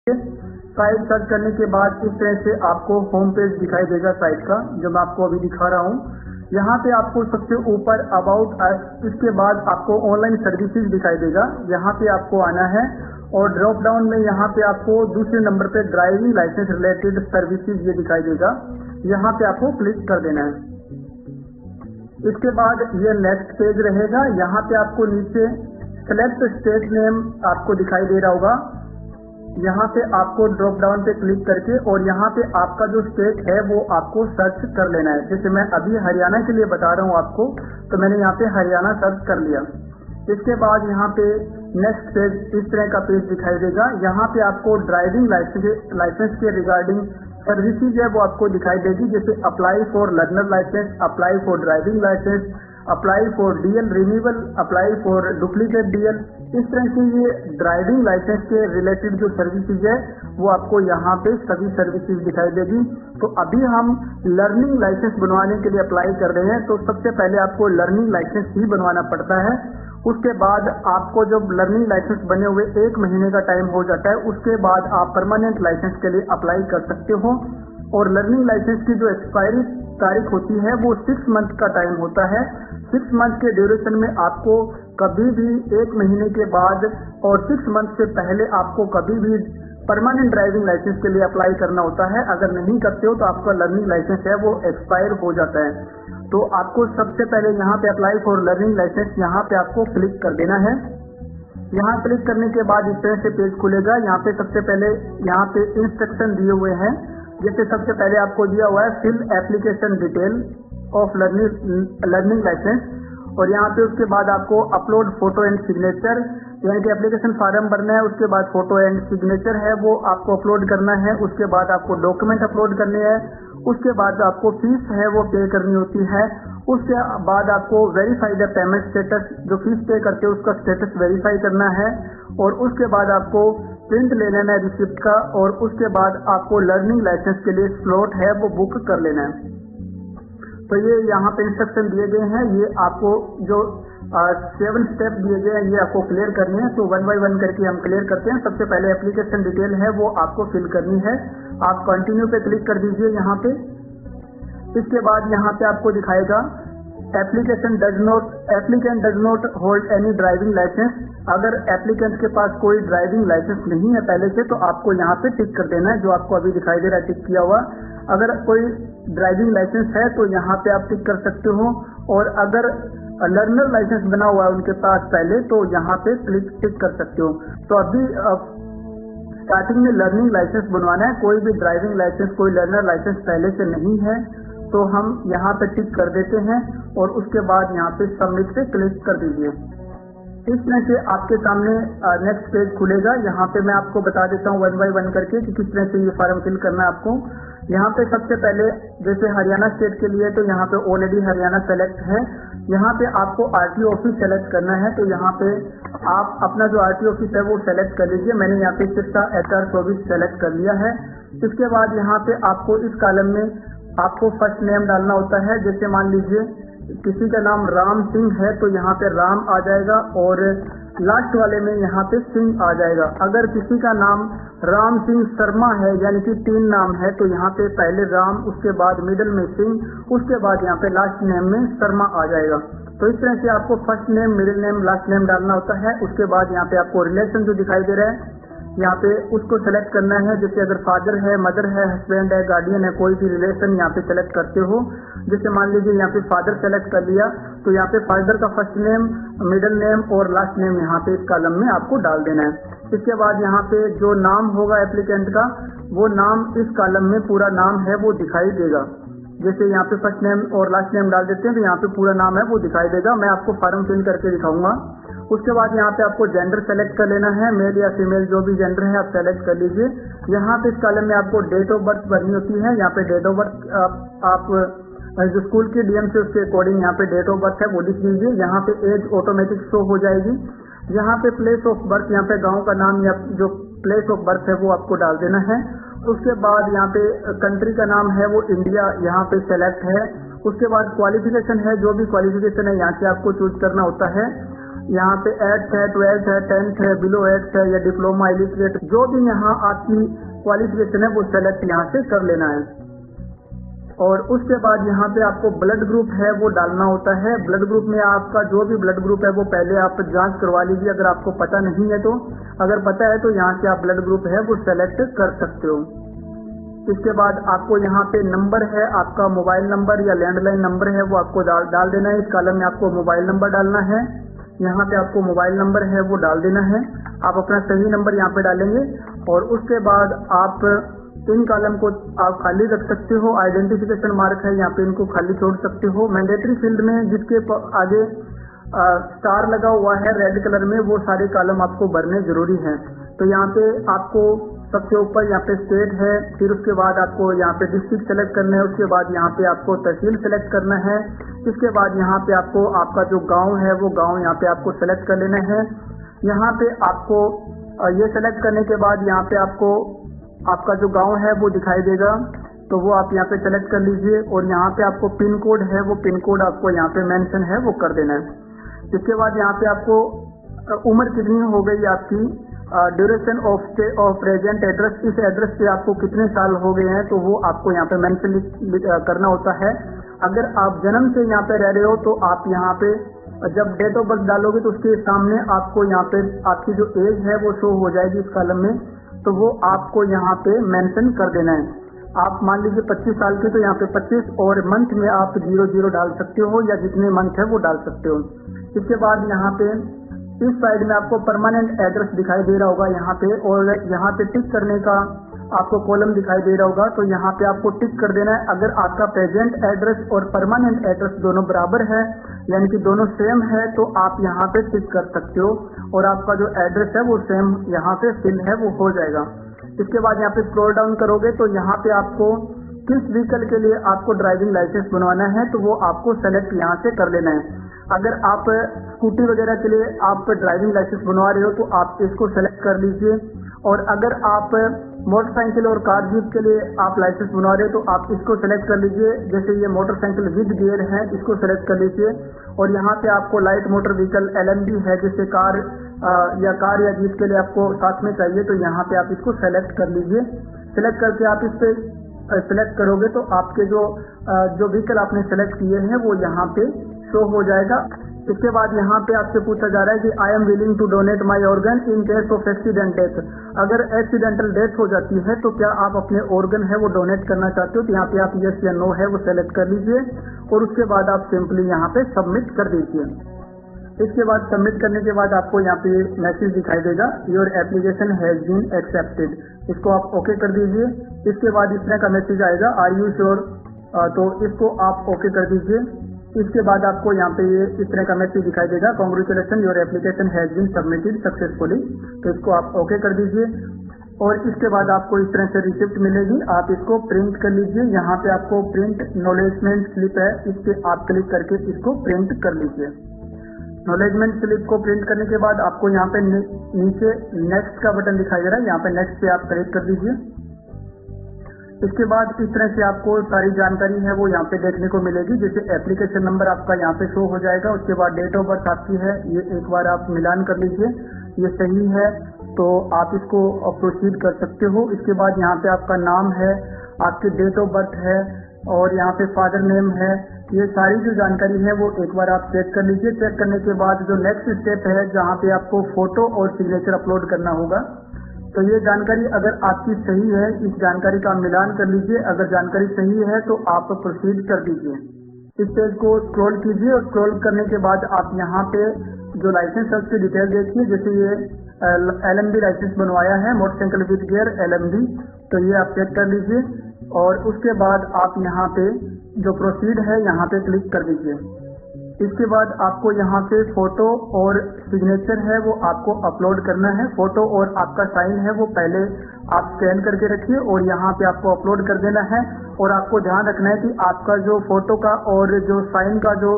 Site search करने के बाद इस तरह से आपको होम पेज दिखाई देगा साइट का, जो मैं आपको अभी दिखा रहा हूँ। यहाँ पे आपको सबसे ऊपर अबाउट अस, इसके बाद आपको ऑनलाइन सर्विसेज दिखाई देगा। यहाँ पे आपको आना है और ड्रॉप डाउन में यहाँ पे आपको दूसरे नंबर पे ड्राइविंग लाइसेंस रिलेटेड सर्विसेज ये दिखाई देगा। यहाँ पे आपको क्लिक कर देना है। इसके बाद ये नेक्स्ट पेज रहेगा। यहाँ पे आपको नीचे सेलेक्ट स्टेट नेम आपको दिखाई दे रहा होगा। यहाँ पे आपको ड्रॉप डाउन पे क्लिक करके और यहाँ पे आपका जो स्टेट है वो आपको सर्च कर लेना है। जैसे मैं अभी हरियाणा के लिए बता रहा हूँ आपको, तो मैंने यहाँ पे हरियाणा सर्च कर लिया। इसके बाद यहाँ पे नेक्स्ट पेज इस तरह का पेज दिखाई देगा। यहाँ पे आपको ड्राइविंग लाइसेंस के रिगार्डिंग सर्विसेज है वो आपको दिखाई देगी, जैसे apply for learner licence, apply for driving licence, apply for DL renewal, apply for duplicate DL. इस तरह से ये ड्राइविंग लाइसेंस के रिलेटेड जो सर्विसेज है वो आपको यहाँ पे सभी सर्विसेज दिखाई देगी। तो अभी हम लर्निंग लाइसेंस बनवाने के लिए अप्लाई कर रहे हैं, तो सबसे पहले आपको लर्निंग लाइसेंस ही बनवाना पड़ता है। उसके बाद आपको जब लर्निंग लाइसेंस बने हुए 1 महीने का टाइम हो जाता है, उसके बाद आप परमानेंट लाइसेंस के लिए अप्लाई कर सकते हो। और लर्निंग लाइसेंस की जो एक्सपायरी तारीख होती है वो 6 मंथ का टाइम होता है। 6 मंथ के ड्यूरेशन में आपको कभी भी 1 महीने के बाद और 6 मंथ से पहले आपको कभी भी परमानेंट ड्राइविंग लाइसेंस के लिए अप्लाई करना होता है। अगर नहीं करते हो तो आपका लर्निंग लाइसेंस है वो एक्सपायर हो जाता है। तो आपको सबसे पहले यहाँ पे अप्लाई फॉर लर्निंग लाइसेंस, यहाँ पे आपको क्लिक कर देना है। यहाँ क्लिक करने के बाद इस तरह से पेज खुलेगा। यहाँ पे सबसे पहले यहाँ पे इंस्ट्रक्शन दिए हुए हैं। जैसे सबसे पहले आपको दिया हुआ है fill application detail of learning licence, और यहाँ पे उसके बाद आपको अपलोड फोटो एंड सिग्नेचर, यानी कि एप्लीकेशन फॉर्म भरना है। उसके बाद फोटो एंड सिग्नेचर है वो आपको अपलोड करना है। उसके बाद आपको डॉक्यूमेंट अपलोड करने हैं। उसके बाद आपको फीस है वो पे करनी होती है। उसके बाद आपको वेरीफाई द पेमेंट स्टेटस, जो फीस पे करते हो उसका स्टेटस वेरीफाई करना है। और उसके बाद आपको प्रिंट ले लेना है रिसिप्ट का, और उसके बाद आपको लर्निंग लाइसेंस के लिए स्लॉट है वो बुक कर लेना है। तो ये यहाँ पे इंस्ट्रक्शन दिए गए हैं। ये आपको जो 7 स्टेप दिए गए हैं ये आपको क्लियर करनी है। तो 1 बाय 1 करके हम क्लियर करते हैं। सबसे पहले एप्लीकेशन डिटेल है वो आपको फिल करनी है। आप कंटिन्यू पे क्लिक कर दीजिए यहाँ पे। इसके बाद यहाँ पे आपको दिखाएगा applicant does not hold any driving licence. अगर एप्लीकेंट के पास कोई ड्राइविंग लाइसेंस नहीं है पहले से, तो आपको यहाँ पे टिक कर देना है, जो आपको अभी दिखाई दे रहा है टिक किया हुआ। अगर कोई ड्राइविंग लाइसेंस है तो यहाँ पे आप टिक कर सकते हो, और अगर लर्नर लाइसेंस बना हुआ है उनके पास पहले, तो यहाँ पे टिक कर सकते हो। तो अभी स्टार्टिंग में लर्निंग लाइसेंस बनवाना है, कोई भी ड्राइविंग लाइसेंस, कोई लर्नर लाइसेंस पहले से नहीं है, तो हम यहाँ पे टिक कर देते हैं। और उसके बाद यहाँ पे सबमिट पे क्लिक कर दीजिए। इस तरह से आपके सामने नेक्स्ट पेज खुलेगा। यहाँ पे मैं आपको बता देता हूँ 1 बाय 1 करके कि किस तरह से ये फॉर्म फिल करना है आपको। यहाँ पे सबसे पहले जैसे हरियाणा स्टेट के लिए, तो यहाँ पे ऑलरेडी हरियाणा सेलेक्ट है। यहाँ पे आपको आरटीओ ऑफिस सेलेक्ट करना है। तो यहाँ पे आप अपना जो आरटीओ ऑफिस है वो सेलेक्ट कर लीजिए। मैंने यहाँ पे सिर्फ HR 24 सेलेक्ट कर लिया है। इसके बाद यहाँ पे आपको इस कॉलम में आपको फर्स्ट नेम डालना होता है। जैसे मान लीजिए किसी का नाम राम सिंह है तो यहाँ पे राम आ जाएगा, और लास्ट वाले में यहाँ पे सिंह आ जाएगा। अगर किसी का नाम राम सिंह शर्मा है, यानी कि 3 नाम है, तो यहाँ पे पहले राम, उसके बाद मिडिल में सिंह, उसके बाद यहाँ पे लास्ट नेम में शर्मा आ जाएगा। तो इस तरह से आपको first name, middle name, last name डालना होता है। उसके बाद यहाँ पे आपको रिलेशन जो दिखाई दे रहा है यहाँ पे उसको सेलेक्ट करना है। जैसे अगर फादर है, मदर है, हस्बैंड है, गार्डियन है, कोई भी रिलेशन यहाँ पे सेलेक्ट करते हो। जैसे मान लीजिए यहाँ पे फादर सेलेक्ट कर लिया, तो यहाँ पे फादर का फर्स्ट नेम, मिडिल नेम और लास्ट नेम यहाँ पे इस कॉलम में आपको डाल देना है। इसके बाद यहाँ पे जो नाम होगा एप्लीकेंट का, वो नाम इस कॉलम में पूरा नाम है वो दिखाई देगा। जैसे यहाँ पे फर्स्ट नेम और लास्ट नेम डाल देते हैं तो यहाँ पे पूरा नाम है वो दिखाई देगा। मैं आपको फॉर्म फिल करके दिखाऊंगा। उसके बाद यहाँ पे आपको जेंडर सेलेक्ट कर लेना है, मेल या फीमेल जो भी जेंडर है आप सेलेक्ट कर लीजिए। यहाँ पे इस कॉलम में आपको डेट ऑफ बर्थ भरनी होती है। यहाँ पे डेट ऑफ बर्थ आप जो स्कूल की डीएम से उसके अकॉर्डिंग यहाँ पे डेट ऑफ बर्थ है वो लिख लीजिए। यहाँ पे एज ऑटोमेटिक शो हो जाएगी। यहाँ पे प्लेस ऑफ बर्थ, यहाँ पे गाँव का नाम या जो प्लेस ऑफ बर्थ है वो आपको डाल देना है। उसके बाद यहाँ पे कंट्री का नाम है वो इंडिया यहाँ पे सेलेक्ट है। उसके बाद क्वालिफिकेशन है, जो भी क्वालिफिकेशन है यहाँ से आपको चूज करना होता है। यहाँ पे 8th है, 12th है, 10th है, बिलो 8th है या डिप्लोमा इलिटरेट, जो भी यहाँ आपकी क्वालिफिकेशन है वो सेलेक्ट यहाँ से कर लेना है। और उसके बाद यहाँ पे आपको ब्लड ग्रुप है वो डालना होता है। ब्लड ग्रुप में आपका जो भी ब्लड ग्रुप है वो पहले आप जांच करवा लीजिए, अगर आपको पता नहीं है तो। अगर पता है तो यहाँ से आप ब्लड ग्रुप है वो सेलेक्ट कर सकते हो। इसके बाद आपको यहाँ पे नंबर है, आपका मोबाइल नंबर या लैंडलाइन नंबर है वो आपको डाल देना है। इस कॉलम में आपको मोबाइल नंबर डालना है, यहाँ पे आपको मोबाइल नंबर है वो डाल देना है। आप अपना सही नंबर यहाँ पे डालेंगे और उसके बाद आप इन कॉलम को आप खाली रख सकते हो। आइडेंटिफिकेशन मार्क है यहाँ पे, इनको खाली छोड़ सकते हो। मैंडेटरी फील्ड में जिसके आगे स्टार लगा हुआ है रेड कलर में, वो सारे कॉलम आपको भरने जरूरी हैं। तो यहाँ पे आपको सबसे ऊपर यहाँ पे स्टेट है, फिर उसके बाद आपको यहाँ पे डिस्ट्रिक्ट सेलेक्ट करना है, उसके बाद यहाँ पे आपको तहसील सेलेक्ट करना है, इसके बाद यहाँ पे आपको आपका जो गांव है वो गांव यहाँ पे आपको सेलेक्ट कर लेना है। यहाँ पे आपको ये सेलेक्ट करने के बाद यहाँ पे आपको आपका जो गांव है वो दिखाई देगा, तो वो आप यहाँ पे सेलेक्ट कर लीजिए। और यहाँ पे आपको पिन कोड है वो पिन कोड आपको यहाँ पे मेंशन है वो कर देना है। इसके बाद यहाँ पे आपको उम्र कितनी हो गई आपकी, duration of stay of present address, इस एड्रेस पे आपको कितने साल हो गए हैं तो वो आपको यहाँ पे मेंशन करना होता है। अगर आप जन्म से यहाँ पे रह रहे हो तो आप यहाँ पे जब डेट ऑफ बर्थ डालोगे तो उसके सामने आपको यहाँ पे आपकी जो एज है वो शो हो जाएगी इस कॉलम में, तो वो आपको यहाँ पे मेंशन कर देना है। आप मान लीजिए 25 साल के, तो यहाँ पे 25 और मंथ में आप 00 डाल सकते हो या जितने मंथ है वो डाल सकते हो। इसके बाद यहाँ पे इस साइड में आपको परमानेंट एड्रेस दिखाई दे रहा होगा यहाँ पे, और यहाँ पे टिक करने का आपको कॉलम दिखाई दे रहा होगा, तो यहाँ पे आपको टिक कर देना है। अगर आपका प्रेजेंट एड्रेस और परमानेंट एड्रेस दोनों बराबर है, यानी कि दोनों सेम है, तो आप यहाँ पे टिक कर सकते हो और आपका जो एड्रेस है वो सेम यहाँ पे फिल है वो हो जाएगा। इसके बाद यहाँ पे स्क्रॉल डाउन करोगे तो यहाँ पे आपको किस व्हीकल के लिए आपको ड्राइविंग लाइसेंस बनवाना है तो वो आपको सेलेक्ट यहाँ से कर लेना है। अगर आप स्कूटी वगैरह के लिए आप ड्राइविंग लाइसेंस बनवा रहे हो तो आप इसको सेलेक्ट कर लीजिए, और अगर आप मोटरसाइकिल और कार जीप के लिए आप लाइसेंस बनवा रहे हो तो आप इसको सेलेक्ट कर लीजिए। जैसे ये मोटरसाइकिल विद गियर है, इसको सेलेक्ट कर लीजिए। और यहाँ पे आपको लाइट मोटर व्हीकल LMB है, जैसे कार या जीप के लिए आपको साथ में चाहिए, तो यहाँ पे आप इसको सेलेक्ट कर लीजिए। सेलेक्ट करके आप इस पे सेलेक्ट करोगे तो आपके जो व्हीकल आपने सेलेक्ट किए हैं वो यहाँ पे शो हो जाएगा। इसके बाद यहाँ पे आपसे पूछा जा रहा है कि I am willing to donate my organ in case of accident death. अगर एक्सीडेंटल डेथ हो जाती है तो क्या आप अपने ऑर्गन है वो डोनेट करना चाहते हो, तो यहाँ पे आप यस या नो है वो सेलेक्ट कर लीजिए और उसके बाद आप सिंपली यहाँ पे सबमिट कर दीजिए। इसके बाद सबमिट करने के बाद आपको यहाँ पे मैसेज दिखाई देगा, your application has been accepted. इसको आप ओके कर दीजिए। इसके बाद इस तरह का मैसेज आएगा, आर यू श्योर, तो इसको आप ओके कर दीजिए। इसके बाद आपको यहाँ पे ये इस तरह का मैसेज दिखाई देगा, congratulation your application has been submitted successfully, तो इसको आप ओके कर दीजिए। और इसके बाद आपको इस तरह से रिसिप्ट मिलेगी, आप इसको प्रिंट कर लीजिए। यहाँ पे आपको प्रिंट नॉलेजमेंट स्लिप है, इस पे आप क्लिक करके इसको प्रिंट कर लीजिए। नॉलेजमेंट स्लिप को प्रिंट करने के बाद आपको यहाँ पे नीचे नेक्स्ट का बटन दिखाई दे रहा है, यहाँ पे नेक्स्ट पे आप क्लिक कर दीजिए। इसके बाद इस तरह से आपको सारी जानकारी है वो यहाँ पे देखने को मिलेगी। जैसे एप्लीकेशन नंबर आपका यहाँ पे शो हो जाएगा, उसके बाद डेट ऑफ बर्थ आपकी है, ये एक बार आप मिलान कर लीजिए, ये सही है तो आप इसको प्रोसीड कर सकते हो। इसके बाद यहाँ पे आपका नाम है, आपकी डेट ऑफ बर्थ है और यहाँ पे फादर नेम है, ये सारी जो जानकारी है वो एक बार आप चेक कर लीजिए। चेक करने के बाद जो नेक्स्ट स्टेप है जहाँ पे आपको फोटो और सिग्नेचर अपलोड करना होगा, तो ये जानकारी अगर आपकी सही है, इस जानकारी का मिलान कर लीजिए। अगर जानकारी सही है तो आप प्रोसीड कर दीजिए। इस पेज को स्क्रॉल कीजिए और स्क्रॉल करने के बाद आप यहाँ पे जो लाइसेंस है उसकी डिटेल देखिए। जैसे ये LMB लाइसेंस बनवाया है, मोटरसाइकिल विद गियर LMB, तो ये आप चेक कर लीजिए और उसके बाद आप यहाँ पे जो प्रोसीड है यहाँ पे क्लिक कर दीजिए। इसके बाद आपको यहाँ पे फोटो और सिग्नेचर है वो आपको अपलोड करना है। फोटो और आपका साइन है वो पहले आप स्कैन करके रखिए और यहाँ पे आपको अपलोड कर देना है। और आपको ध्यान रखना है कि आपका जो फोटो का और जो साइन का जो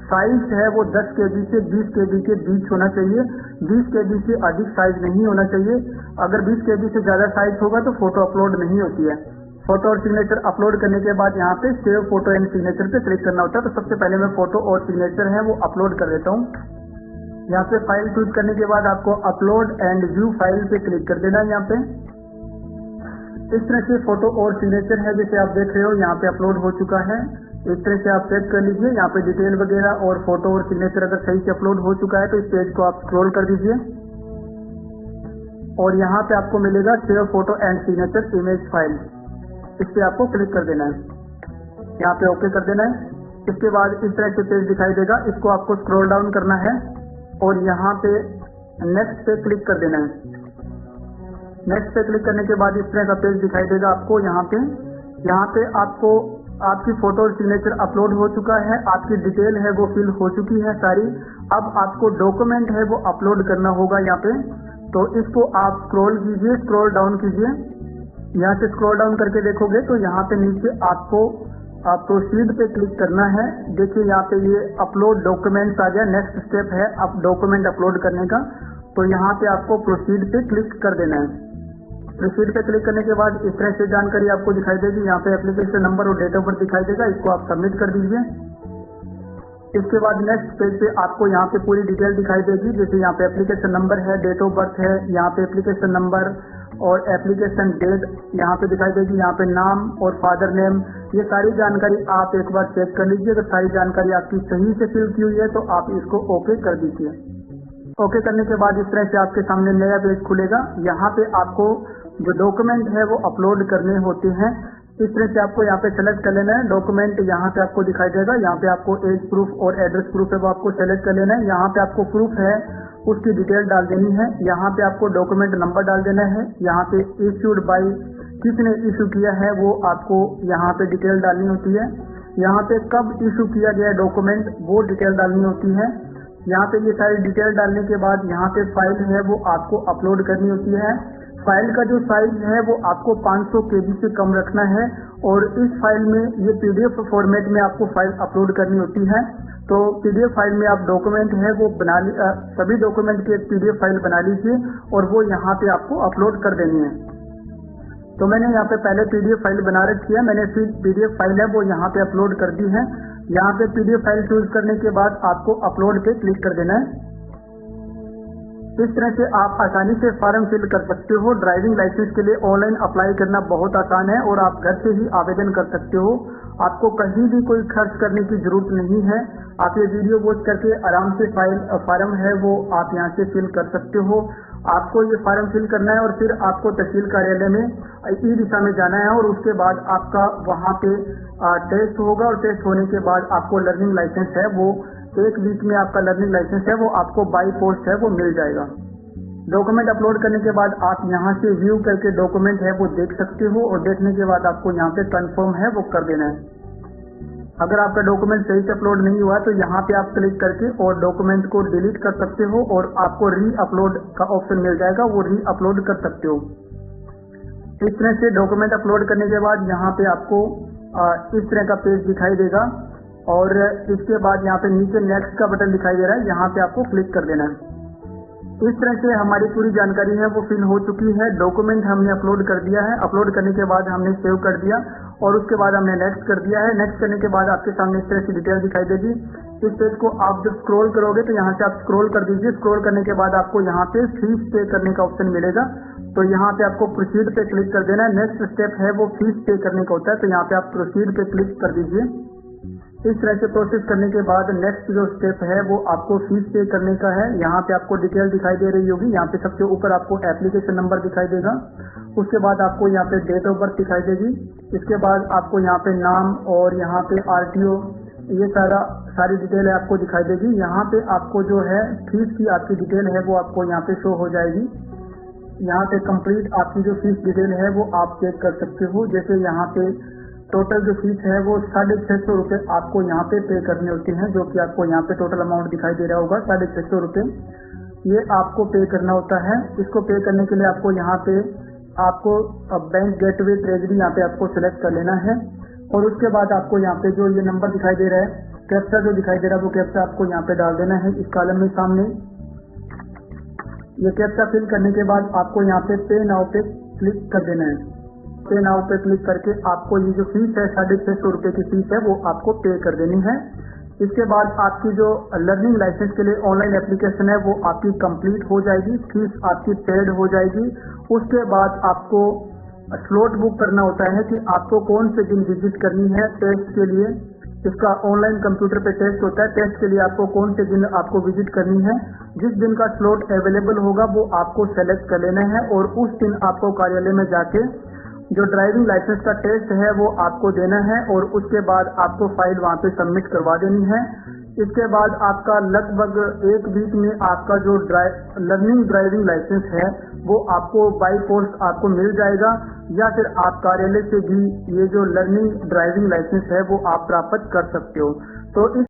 साइज है वो 10 KB से 20 KB के बीच होना चाहिए। 20 KB से अधिक साइज नहीं होना चाहिए। अगर 20 KB से ज्यादा साइज होगा तो फोटो अपलोड नहीं होती है। फोटो और सिग्नेचर अपलोड करने के बाद यहाँ पे सेव फोटो एंड सिग्नेचर पे क्लिक करना होता है। तो सबसे पहले मैं फोटो और सिग्नेचर है वो अपलोड कर देता हूँ। यहाँ पे फाइल चूज करने के बाद आपको अपलोड एंड व्यू फाइल पे क्लिक कर देना है। यहाँ पे इस तरह से फोटो और सिग्नेचर है जैसे आप देख रहे हो, यहाँ पे अपलोड हो चुका है। इस तरह से आप चेक कर लीजिए। यहाँ पे डिटेल वगैरह और फोटो और सिग्नेचर अगर सही से अपलोड हो चुका है तो इस पेज को आप स्क्रॉल कर दीजिए और यहाँ पे आपको मिलेगा save photo and signature image file, इस पे आपको क्लिक कर देना है। यहाँ पे ओके कर देना है। इसके बाद इस तरह से पेज दिखाई देगा, इसको आपको स्क्रॉल डाउन करना है और यहाँ पे नेक्स्ट पे क्लिक कर देना है। नेक्स्ट पे क्लिक करने के बाद इस तरह का पेज दिखाई देगा आपको। यहाँ पे आपको आपकी फोटो और सिग्नेचर अपलोड हो चुका है, आपकी डिटेल है वो फिल हो चुकी है सारी। अब आपको डॉक्यूमेंट है वो अपलोड करना होगा यहाँ पे, तो इसको आप स्क्रॉल कीजिए, स्क्रॉल डाउन कीजिए। यहाँ से स्क्रॉल डाउन करके देखोगे तो यहाँ पे नीचे आपको प्रोसीड पे क्लिक करना है। देखिए यहाँ पे ये अपलोड डॉक्यूमेंट्स आ गया, नेक्स्ट स्टेप है अब डॉक्यूमेंट अपलोड करने का। तो यहाँ पे आपको प्रोसीड पे क्लिक कर देना है। प्रोसीड पे क्लिक करने के बाद इस तरह से जानकारी आपको दिखाई देगी। यहाँ पे एप्लीकेशन नंबर और डेट ऑफ बर्थ दिखाई देगा, इसको आप सबमिट कर दीजिए। इसके बाद नेक्स्ट पेज पे आपको यहाँ पे पूरी डिटेल दिखाई देगी, जैसे यहाँ पे एप्लीकेशन नंबर है, डेट ऑफ बर्थ है, यहाँ पे एप्लीकेशन नंबर और एप्लीकेशन डेट यहाँ पे दिखाई देगी। यहाँ पे नाम और फादर नेम, ये सारी जानकारी आप एक बार चेक कर लीजिए। अगर सारी जानकारी आपकी सही से फिल की हुई है तो आप इसको ओके कर दीजिए। ओके करने के बाद इस तरह से आपके सामने नया पेज खुलेगा। यहाँ पे आपको जो डॉक्यूमेंट है वो अपलोड करने होते हैं। इस तरह से आपको यहाँ पे सेलेक्ट कर लेना है। डॉक्यूमेंट यहाँ पे आपको दिखाई देगा, यहाँ पे आपको एज प्रूफ और एड्रेस प्रूफ है वो आपको सेलेक्ट कर लेना है। यहाँ पे आपको प्रूफ है उसकी डिटेल डाल देनी है। यहाँ पे आपको डॉक्यूमेंट नंबर डाल देना है। यहाँ पे इश्यूड बाई, किसने इशू किया है वो आपको यहाँ पे डिटेल डालनी होती है। यहाँ पे कब इशू किया गया डॉक्यूमेंट वो डिटेल डालनी होती है। यहाँ पे ये सारी डिटेल डालने के बाद यहाँ पे फाइल है वो आपको अपलोड करनी होती है। फाइल का जो साइज है वो आपको 500 KB से कम रखना है और इस फाइल में ये PDF फॉर्मेट में आपको फाइल अपलोड करनी होती है। तो PDF फाइल में आप डॉक्यूमेंट है वो बना सभी डॉक्यूमेंट की एक PDF फाइल बना लीजिए और वो यहाँ पे आपको अपलोड कर देनी है। तो मैंने यहाँ पे पहले PDF फाइल बना रखी है, मैंने फिर PDF फाइल है वो यहाँ पे अपलोड कर दी है। यहाँ पे PDF फाइल चूज करने के बाद आपको अपलोड पे क्लिक कर देना है। इस तरह से आप आसानी से फॉर्म फिल कर सकते हो। ड्राइविंग लाइसेंस के लिए ऑनलाइन अप्लाई करना बहुत आसान है और आप घर से ही आवेदन कर सकते हो। आपको कहीं भी कोई खर्च करने की जरूरत नहीं है। आप ये वीडियो वॉच करके आराम से फॉर्म है वो आप यहाँ से फिल कर सकते हो। आपको ये फॉर्म फिल करना है और फिर आपको तहसील कार्यालय में ई-दिशा में जाना है और उसके बाद आपका वहाँ पे टेस्ट होगा और टेस्ट होने के बाद आपको लर्निंग लाइसेंस है वो 1 वीक में आपका लर्निंग लाइसेंस है वो आपको बाई पोस्ट है वो मिल जाएगा। डॉक्यूमेंट अपलोड करने के बाद आप यहाँ से व्यू करके डॉक्यूमेंट है वो देख सकते हो और देखने के बाद आपको यहाँ पे कंफर्म है वो कर देना है। अगर आपका डॉक्यूमेंट सही से अपलोड नहीं हुआ तो यहाँ पे आप क्लिक करके और डॉक्यूमेंट को डिलीट कर सकते हो और आपको री अपलोड का ऑप्शन मिल जाएगा, वो री अपलोड कर सकते हो। इस तरह से डॉक्यूमेंट अपलोड करने के बाद यहाँ पे आपको इस तरह का पेज दिखाई देगा और इसके बाद यहाँ पे नीचे नेक्स्ट का बटन दिखाई दे रहा है, यहाँ पे आपको क्लिक कर देना है। इस तरह से हमारी पूरी जानकारी है वो फिल हो चुकी है। डॉक्यूमेंट हमने अपलोड कर दिया है, अपलोड करने के बाद हमने सेव कर दिया और उसके बाद हमने नेक्स्ट कर दिया है। नेक्स्ट करने के बाद आपके सामने इस तरह की डिटेल दिखाई देगी। इस पेज को आप जब स्क्रॉल करोगे तो यहाँ से आप स्क्रॉल कर दीजिए। स्क्रॉल करने के बाद आपको यहाँ पे फीस पे करने का ऑप्शन मिलेगा, तो यहाँ पे आपको प्रोसीड पे क्लिक कर देना है। नेक्स्ट स्टेप है वो फीस पे करने का होता है, तो यहाँ पे आप प्रोसीड पे क्लिक कर दीजिए। इस तरह से प्रोसेस करने के बाद नेक्स्ट जो स्टेप है वो आपको फीस पे करने का है। यहाँ पे आपको डिटेल दिखाई दे रही होगी। यहाँ पे सबसे ऊपर आपको एप्लीकेशन नंबर दिखाई देगा, उसके बाद आपको यहाँ पे डेट ऑफ बर्थ दिखाई देगी, इसके बाद आपको यहाँ पे नाम और यहाँ पे RTO ये सारी डिटेल आपको दिखाई देगी। यहाँ पे आपको जो है फीस की आपकी डिटेल है वो आपको यहाँ पे शो हो जाएगी। यहाँ पे कंप्लीट आपकी जो फीस डिटेल है वो आप चेक कर सकते हो। जैसे यहाँ पे टोटल जो फीस है वो 650 रुपये आपको यहाँ पे करने होते हैं, जो कि आपको यहाँ पे टोटल अमाउंट दिखाई दे रहा होगा 650 रुपये, ये आपको पे करना होता है। इसको पे करने के लिए आपको यहाँ पे आपको बैंक गेटवे ट्रेजरी यहाँ पे आपको सिलेक्ट कर लेना है और उसके बाद आपको यहाँ पे जो ये नंबर दिखाई दे रहा है, कैप्चा जो दिखाई दे रहा है वो कैप्चा आपको यहाँ पे डाल देना है इस कॉलम में सामने। ये कैप्चा फिल करने के बाद आपको यहाँ पे पे नाउ पे क्लिक कर देना है। पे नाउ पे क्लिक करके आपको ये जो फीस है 650 रुपये की फीस है वो आपको पे कर देनी है। इसके बाद आपकी जो लर्निंग लाइसेंस के लिए ऑनलाइन एप्लीकेशन है वो आपकी कंप्लीट हो जाएगी, फीस आपकी पेड हो जाएगी। उसके बाद आपको स्लॉट बुक करना होता है कि आपको कौन से दिन विजिट करनी है टेस्ट के लिए। इसका ऑनलाइन कंप्यूटर पे टेस्ट होता है, टेस्ट के लिए आपको कौन से दिन आपको विजिट करनी है। जिस दिन का स्लॉट अवेलेबल होगा वो आपको सेलेक्ट कर लेना है और उस दिन आपको कार्यालय में जाके जो ड्राइविंग लाइसेंस का टेस्ट है वो आपको देना है और उसके बाद आपको फाइल वहां पे सबमिट करवा देनी है। इसके बाद आपका लगभग 1 वीक में आपका जो लर्निंग ड्राइविंग लाइसेंस है वो आपको बाई पोस्ट आपको मिल जाएगा, या फिर आप कार्यालय से भी ये जो लर्निंग ड्राइविंग लाइसेंस है वो आप प्राप्त कर सकते हो। तो इस